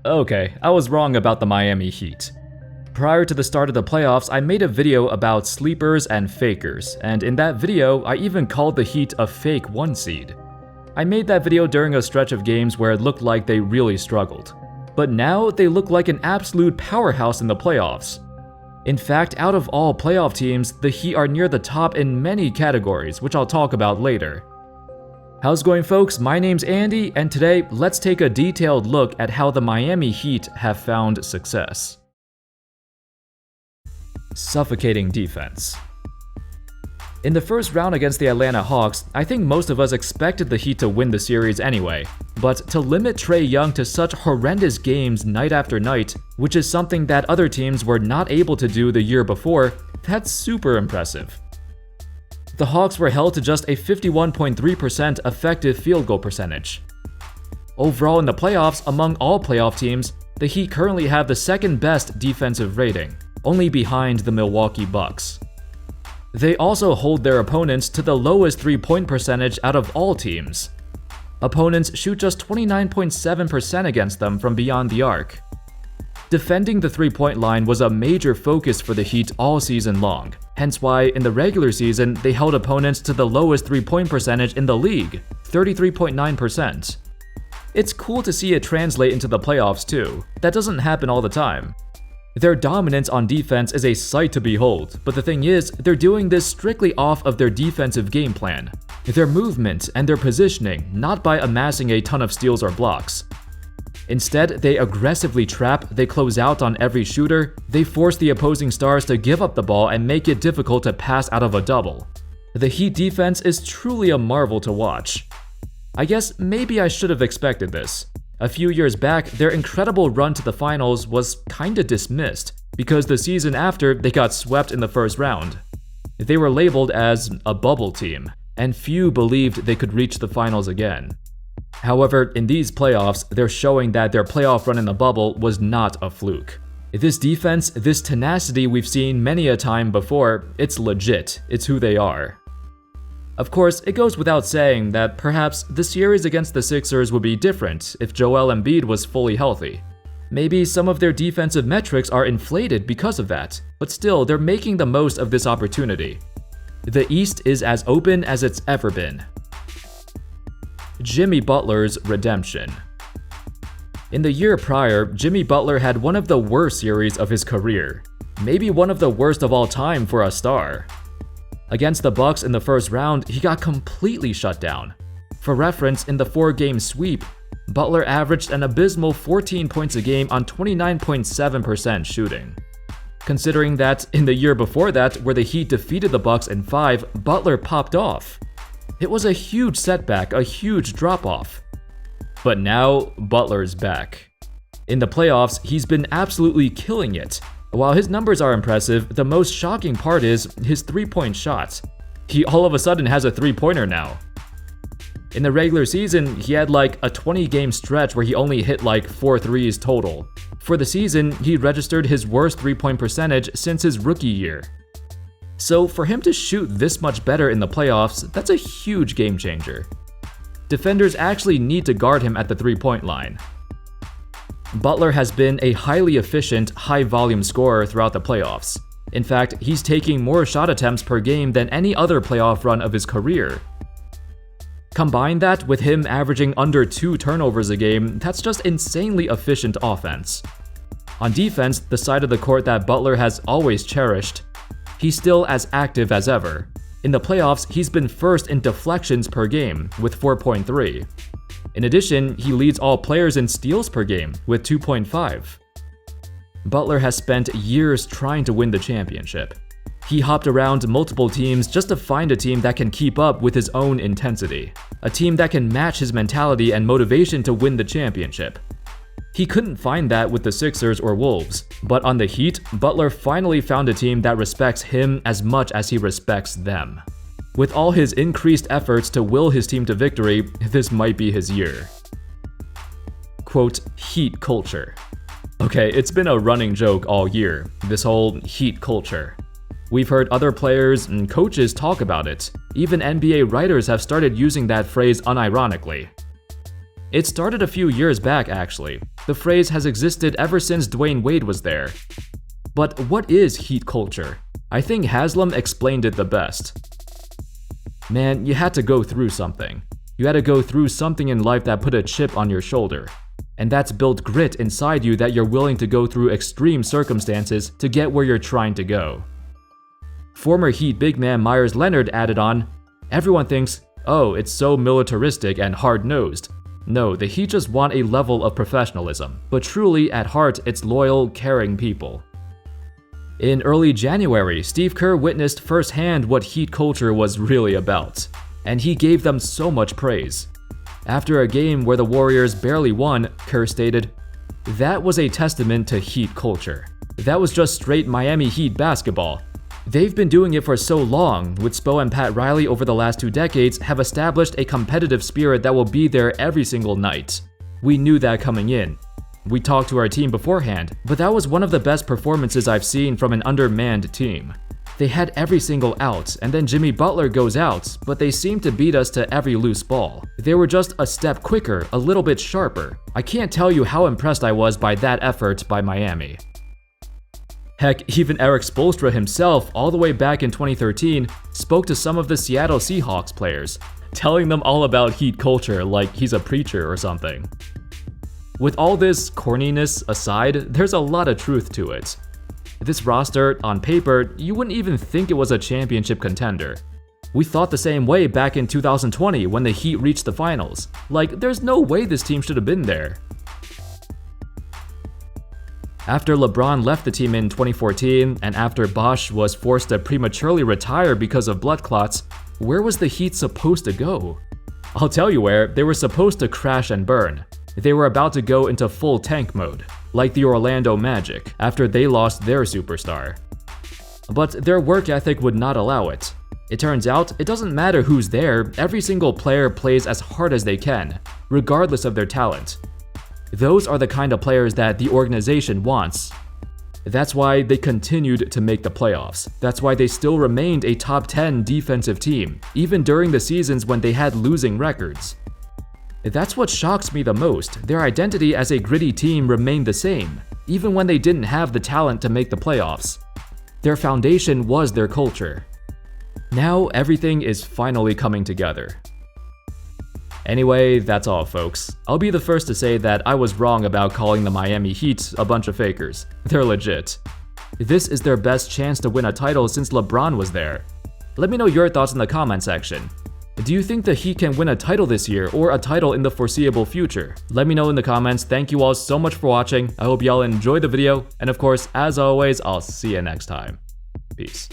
Okay, I was wrong about the Miami Heat. Prior to the start of the playoffs, I made a video about sleepers and fakers, and in that video, I even called the Heat a fake 1 seed. I made that video during a stretch of games where it looked like they really struggled. But now, they look like an absolute powerhouse in the playoffs. In fact, out of all playoff teams, the Heat are near the top in many categories, which I'll talk about later. How's it going, folks? My name's Andy, and today, let's take a detailed look at how the Miami Heat have found success. Suffocating defense. In the first round against the Atlanta Hawks, I think most of us expected the Heat to win the series anyway, but to limit Trae Young to such horrendous games night after night, which is something that other teams were not able to do the year before, that's super impressive. The Hawks were held to just a 51.3% effective field goal percentage. Overall in the playoffs, among all playoff teams, the Heat currently have the second best defensive rating, only behind the Milwaukee Bucks. They also hold their opponents to the lowest three-point percentage out of all teams. Opponents shoot just 29.7% against them from beyond the arc. Defending the three-point line was a major focus for the Heat all season long, hence why in the regular season they held opponents to the lowest three-point percentage in the league, 33.9%. It's cool to see it translate into the playoffs too. That doesn't happen all the time. Their dominance on defense is a sight to behold, but the thing is, they're doing this strictly off of their defensive game plan, their movement and their positioning, not by amassing a ton of steals or blocks. Instead, they aggressively trap, they close out on every shooter, they force the opposing stars to give up the ball and make it difficult to pass out of a double. The Heat defense is truly a marvel to watch. I guess maybe I should have expected this. A few years back, their incredible run to the finals was kinda dismissed, because the season after, they got swept in the first round. They were labeled as a bubble team, and few believed they could reach the finals again. However, in these playoffs, they're showing that their playoff run in the bubble was not a fluke. This defense, this tenacity we've seen many a time before, it's legit, it's who they are. Of course, it goes without saying that perhaps the series against the Sixers would be different if Joel Embiid was fully healthy. Maybe some of their defensive metrics are inflated because of that, but still, they're making the most of this opportunity. The East is as open as it's ever been. Jimmy Butler's redemption. In the year prior, Jimmy Butler had one of the worst series of his career, maybe one of the worst of all time for a star. Against the Bucks in the first round, he got completely shut down. For reference, in the 4-game sweep, Butler averaged an abysmal 14 points a game on 29.7% shooting. Considering that in the year before that, where the Heat defeated the Bucks in 5, Butler popped off. It was a huge setback, a huge drop-off. But now, Butler's back. In the playoffs, he's been absolutely killing it. While his numbers are impressive, the most shocking part is his three-point shots. He all of a sudden has a three-pointer now. In the regular season, he had like a 20-game stretch where he only hit like 4 threes total. For the season, he registered his worst three-point percentage since his rookie year. So for him to shoot this much better in the playoffs, that's a huge game changer. Defenders actually need to guard him at the three-point line. Butler has been a highly efficient, high-volume scorer throughout the playoffs. In fact, he's taking more shot attempts per game than any other playoff run of his career. Combine that with him averaging under 2 turnovers a game, that's just insanely efficient offense. On defense, the side of the court that Butler has always cherished, he's still as active as ever. In the playoffs, he's been first in deflections per game, with 4.3. In addition, he leads all players in steals per game, with 2.5. Butler has spent years trying to win the championship. He hopped around multiple teams just to find a team that can keep up with his own intensity, a team that can match his mentality and motivation to win the championship. He couldn't find that with the Sixers or Wolves, but on the Heat, Butler finally found a team that respects him as much as he respects them. With all his increased efforts to will his team to victory, this might be his year. Quote, Heat culture. Okay, it's been a running joke all year, this whole Heat culture. We've heard other players and coaches talk about it. Even NBA writers have started using that phrase unironically. It started a few years back, actually. The phrase has existed ever since Dwayne Wade was there. But what is Heat culture? I think Haslam explained it the best. Man, you had to go through something. You had to go through something in life that put a chip on your shoulder. And that's built grit inside you that you're willing to go through extreme circumstances to get where you're trying to go. Former Heat big man Myers Leonard added on, "Everyone thinks, oh, it's so militaristic and hard-nosed. No, the Heat just want a level of professionalism, but truly, at heart, it's loyal, caring people." In early January, Steve Kerr witnessed firsthand what Heat culture was really about, and he gave them so much praise. After a game where the Warriors barely won, Kerr stated, "That was a testament to Heat culture. That was just straight Miami Heat basketball. They've been doing it for so long, with Spo and Pat Riley over the last 2 decades have established a competitive spirit that will be there every single night. We knew that coming in. We talked to our team beforehand, but that was one of the best performances I've seen from an undermanned team. They had every single out, and then Jimmy Butler goes out, but they seemed to beat us to every loose ball. They were just a step quicker, a little bit sharper. I can't tell you how impressed I was by that effort by Miami." Heck, even Eric Spoelstra himself, all the way back in 2013, spoke to some of the Seattle Seahawks players, telling them all about Heat culture like he's a preacher or something. With all this corniness aside, there's a lot of truth to it. This roster, on paper, you wouldn't even think it was a championship contender. We thought the same way back in 2020 when the Heat reached the finals. Like, there's no way this team should have been there. After LeBron left the team in 2014, and after Bosh was forced to prematurely retire because of blood clots, where was the Heat supposed to go? I'll tell you where. They were supposed to crash and burn. They were about to go into full tank mode, like the Orlando Magic, after they lost their superstar. But their work ethic would not allow it. It turns out, it doesn't matter who's there, every single player plays as hard as they can, regardless of their talent. Those are the kind of players that the organization wants. That's why they continued to make the playoffs. That's why they still remained a top 10 defensive team, even during the seasons when they had losing records. That's what shocks me the most. Their identity as a gritty team remained the same, even when they didn't have the talent to make the playoffs. Their foundation was their culture. Now everything is finally coming together. Anyway, that's all folks. I'll be the first to say that I was wrong about calling the Miami Heat a bunch of fakers. They're legit. This is their best chance to win a title since LeBron was there. Let me know your thoughts in the comment section. Do you think the Heat can win a title this year or a title in the foreseeable future? Let me know in the comments. Thank you all so much for watching. I hope y'all enjoyed the video, and of course, as always, I'll see you next time. Peace.